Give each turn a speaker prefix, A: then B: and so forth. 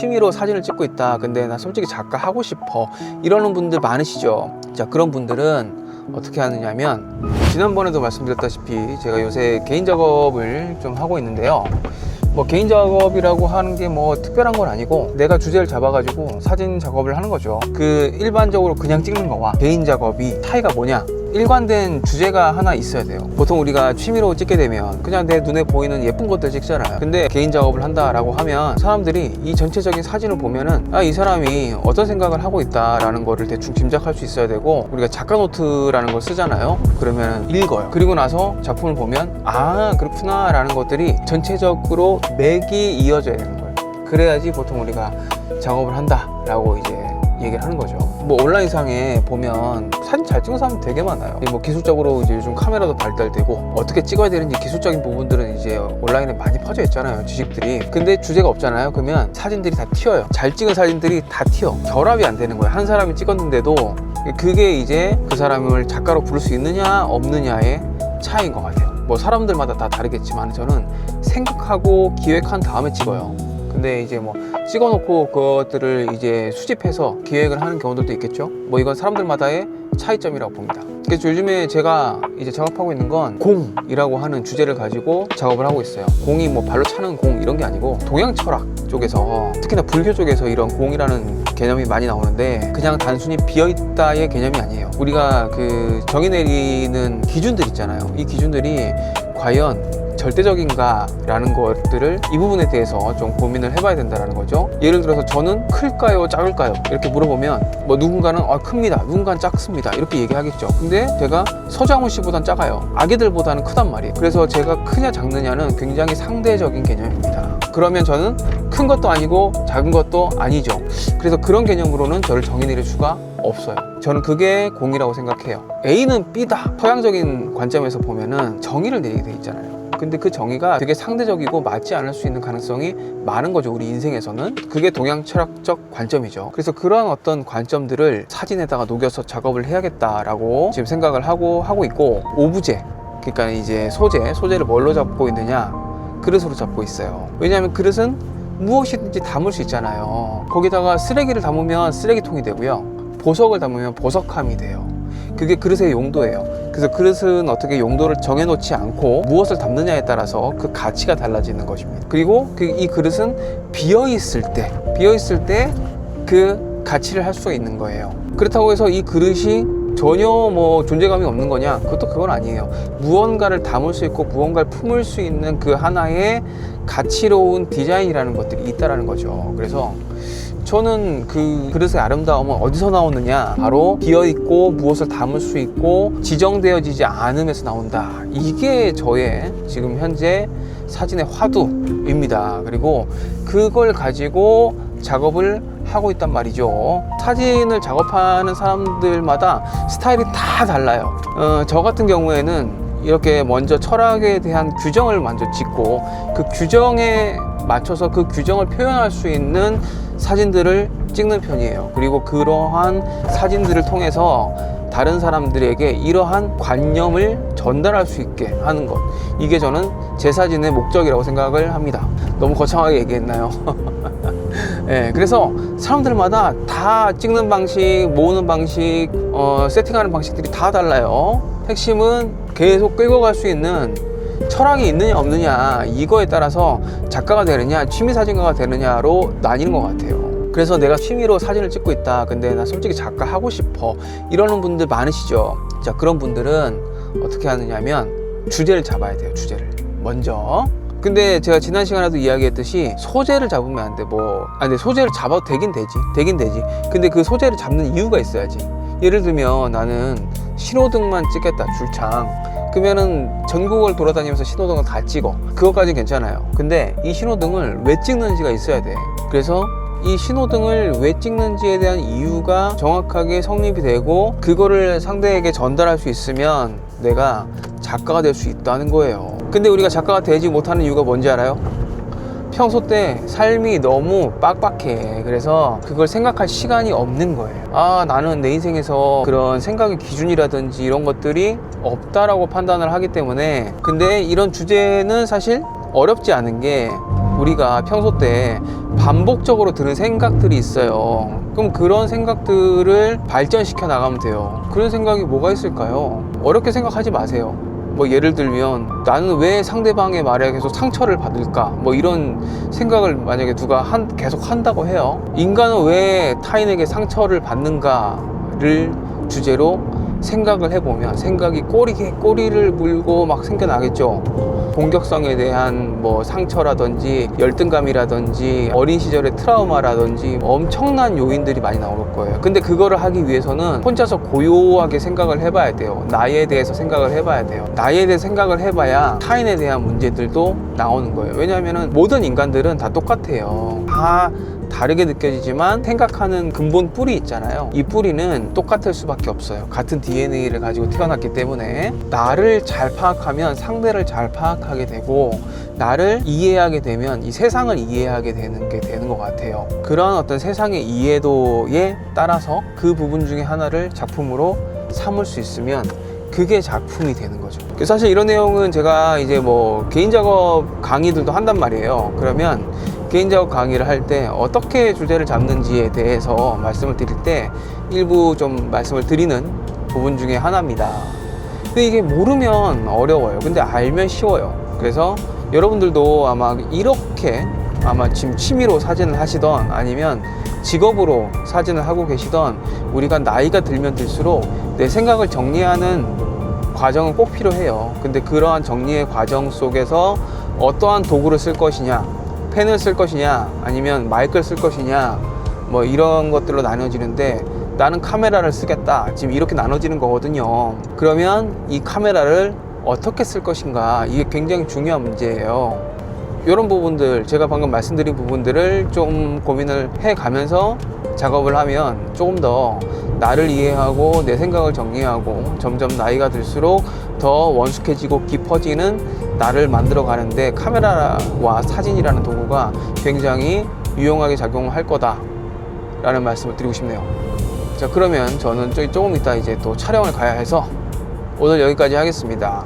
A: 취미로 사진을 찍고 있다, 근데 나 솔직히 작가 하고 싶어, 이러는 분들 많으시죠. 자, 그런 분들은 어떻게 하느냐면, 지난번에도 말씀드렸다시피 제가 요새 개인 작업을 좀 하고 있는데요. 뭐 개인 작업이라고 하는 게 뭐 특별한 건 아니고, 내가 주제를 잡아가지고 사진 작업을 하는 거죠. 그 일반적으로 그냥 찍는 거와 개인 작업이 차이가 뭐냐? 일관된 주제가 하나 있어야 돼요. 보통 우리가 취미로 찍게 되면 그냥 내 눈에 보이는 예쁜 것들 찍잖아요. 근데 개인 작업을 한다라고 하면 사람들이 이 전체적인 사진을 보면은, 아, 이 사람이 어떤 생각을 하고 있다라는 거를 대충 짐작할 수 있어야 되고, 우리가 작가 노트라는 걸 쓰잖아요. 그러면 읽어요. 그리고 나서 작품을 보면, 아, 그렇구나 라는 것들이 전체적으로 맥이 이어져야 되는 거예요. 그래야지 보통 우리가 작업을 한다라고 이제 얘기를 하는 거죠. 뭐 온라인상에 보면 사진 잘 찍는 사람 되게 많아요. 뭐 기술적으로 이제 요즘 카메라도 발달되고 어떻게 찍어야 되는지 기술적인 부분들은 이제 온라인에 많이 퍼져 있잖아요, 지식들이. 근데 주제가 없잖아요. 그러면 사진들이 다 튀어요. 잘 찍은 사진들이 다 튀어. 결합이 안 되는 거예요. 한 사람이 찍었는데도. 그게 이제 그 사람을 작가로 부를 수 있느냐 없느냐의 차이인 것 같아요. 뭐 사람들마다 다 다르겠지만 저는 생각하고 기획한 다음에 찍어요. 근데 이제 뭐 찍어놓고 그것들을 이제 수집해서 기획을 하는 경우들도 있겠죠. 뭐 이건 사람들마다의 차이점이라고 봅니다. 그래서 요즘에 제가 이제 작업하고 있는 건 공이라고 하는 주제를 가지고 작업을 하고 있어요. 공이 뭐 발로 차는 공 이런 게 아니고, 동양 철학 쪽에서, 특히나 불교 쪽에서 이런 공이라는 개념이 많이 나오는데, 그냥 단순히 비어있다의 개념이 아니에요. 우리가 그 정의 내리는 기준들 있잖아요. 이 기준들이 과연 절대적인가 라는 것들을, 이 부분에 대해서 좀 고민을 해봐야 된다는 거죠. 예를 들어서 저는 클까요 작을까요 이렇게 물어보면, 뭐 누군가는 큽니다, 누군가는 작습니다 이렇게 얘기하겠죠. 근데 제가 서장훈 씨보단 작아요. 아기들보다는 크단 말이에요. 그래서 제가 크냐 작느냐는 굉장히 상대적인 개념입니다. 그러면 저는 큰 것도 아니고 작은 것도 아니죠. 그래서 그런 개념으로는 저를 정의 내릴 수가 없어요. 저는 그게 공이라고 생각해요. A는 B다, 서양적인 관점에서 보면은 정의를 내리게 돼 있잖아요. 근데 그 정의가 되게 상대적이고 맞지 않을 수 있는 가능성이 많은 거죠, 우리 인생에서는. 그게 동양 철학적 관점이죠. 그래서 그런 어떤 관점들을 사진에다가 녹여서 작업을 해야겠다라고 지금 생각을 하고 있고, 오브제, 그러니까 이제 소재를 뭘로 잡고 있느냐? 그릇으로 잡고 있어요. 왜냐하면 그릇은 무엇이든지 담을 수 있잖아요. 거기다가 쓰레기를 담으면 쓰레기통이 되고요, 보석을 담으면 보석함이 돼요. 그게 그릇의 용도예요. 그래서 그릇은 어떻게 용도를 정해놓지 않고 무엇을 담느냐에 따라서 그 가치가 달라지는 것입니다. 그리고 이 그릇은 비어있을 때 그 가치를 할 수가 있는 거예요. 그렇다고 해서 이 그릇이 전혀 뭐 존재감이 없는 거냐? 그건 아니에요. 무언가를 담을 수 있고 무언가를 품을 수 있는 그 하나의 가치로운 디자인이라는 것들이 있다라는 거죠. 그래서 저는 그 그릇의 아름다움은 어디서 나오느냐? 바로 비어있고 무엇을 담을 수 있고 지정되어지지 않음에서 나온다. 이게 저의 지금 현재 사진의 화두입니다. 그리고 그걸 가지고 작업을 하고 있단 말이죠. 사진을 작업하는 사람들마다 스타일이 다 달라요. 저 같은 경우에는 이렇게 먼저 철학에 대한 규정을 먼저 짓고, 그 규정에 맞춰서 그 규정을 표현할 수 있는 사진들을 찍는 편이에요. 그리고 그러한 사진들을 통해서 다른 사람들에게 이러한 관념을 전달할 수 있게 하는 것, 이게 저는 제 사진의 목적이라고 생각을 합니다. 너무 거창하게 얘기했나요? 네, 그래서 사람들마다 다 찍는 방식, 모으는 방식, 세팅하는 방식들이 다 달라요. 핵심은 계속 끌고 갈 수 있는 철학이 있느냐 없느냐, 이거에 따라서 작가가 되느냐 취미사진가가 되느냐로 나뉘는 것 같아요. 그래서 내가 취미로 사진을 찍고 있다, 근데 나 솔직히 작가 하고 싶어, 이러는 분들 많으시죠. 자, 그런 분들은 어떻게 하느냐면 주제를 잡아야 돼요. 주제를 먼저. 근데 제가 지난 시간에도 이야기했듯이 소재를 잡으면 안 돼. 근데 소재를 잡아도 되긴 되지. 근데 그 소재를 잡는 이유가 있어야지. 예를 들면 나는 신호등만 찍겠다, 줄창. 그러면은 전국을 돌아다니면서 신호등을 다 찍어. 그것까지는 괜찮아요. 근데 이 신호등을 왜 찍는지가 있어야 돼. 그래서 이 신호등을 왜 찍는지에 대한 이유가 정확하게 성립이 되고, 그거를 상대에게 전달할 수 있으면 내가 작가가 될 수 있다는 거예요. 근데 우리가 작가가 되지 못하는 이유가 뭔지 알아요? 평소 때 삶이 너무 빡빡해. 그래서 그걸 생각할 시간이 없는 거예요. 나는 내 인생에서 그런 생각의 기준이라든지 이런 것들이 없다라고 판단을 하기 때문에. 근데 이런 주제는 사실 어렵지 않은 게, 우리가 평소 때 반복적으로 드는 생각들이 있어요. 그럼 그런 생각들을 발전시켜 나가면 돼요. 그런 생각이 뭐가 있을까요? 어렵게 생각하지 마세요. 뭐 예를 들면 나는 왜 상대방의 말에 계속 상처를 받을까, 뭐 이런 생각을 만약에 누가 계속 한다고 해요. 인간은 왜 타인에게 상처를 받는가를 주제로 생각을 해보면 생각이 꼬리를 물고 막 생겨나겠죠. 공격성에 대한 뭐 상처라든지 열등감이라든지 어린 시절의 트라우마라든지 엄청난 요인들이 많이 나올 거예요. 근데 그거를 하기 위해서는 혼자서 고요하게 생각을 해봐야 돼요. 나에 대해서 생각을 해봐야 돼요. 나에 대해 생각을 해봐야 타인에 대한 문제들도 나오는 거예요. 왜냐하면 모든 인간들은 다 똑같아요. 다 다르게 느껴지지만 생각하는 근본 뿌리 있잖아요. 이 뿌리는 똑같을 수밖에 없어요. 같은 DNA를 가지고 태어났기 때문에 나를 잘 파악하면 상대를 잘 파악하게 되고, 나를 이해하게 되면 이 세상을 이해하게 되는 게 되는 것 같아요. 그런 어떤 세상의 이해도에 따라서 그 부분 중에 하나를 작품으로 삼을 수 있으면 그게 작품이 되는 거죠. 사실 이런 내용은 제가 이제 뭐 개인 작업 강의들도 한단 말이에요. 그러면 개인 작업 강의를 할 때 어떻게 주제를 잡는지에 대해서 말씀을 드릴 때 일부 좀 말씀을 드리는 부분 중에 하나입니다. 근데 이게 모르면 어려워요. 근데 알면 쉬워요. 그래서 여러분들도 아마 이렇게 지금 취미로 사진을 하시던 아니면 직업으로 사진을 하고 계시던, 우리가 나이가 들면 들수록 내 생각을 정리하는 과정은 꼭 필요해요. 근데 그러한 정리의 과정 속에서 어떠한 도구를 쓸 것이냐, 펜을 쓸 것이냐 아니면 마이크를 쓸 것이냐, 뭐 이런 것들로 나눠지는데, 나는 카메라를 쓰겠다, 지금 이렇게 나눠지는 거거든요. 그러면 이 카메라를 어떻게 쓸 것인가, 이게 굉장히 중요한 문제예요. 이런 부분들, 제가 방금 말씀드린 부분들을 좀 고민을 해 가면서 작업을 하면 조금 더 나를 이해하고 내 생각을 정리하고 점점 나이가 들수록 더 원숙해지고 깊어지는 나를 만들어 가는데 카메라와 사진이라는 도구가 굉장히 유용하게 작용할 거다 라는 말씀을 드리고 싶네요. 자, 그러면 저는 조금 이따 이제 또 촬영을 가야 해서 오늘 여기까지 하겠습니다.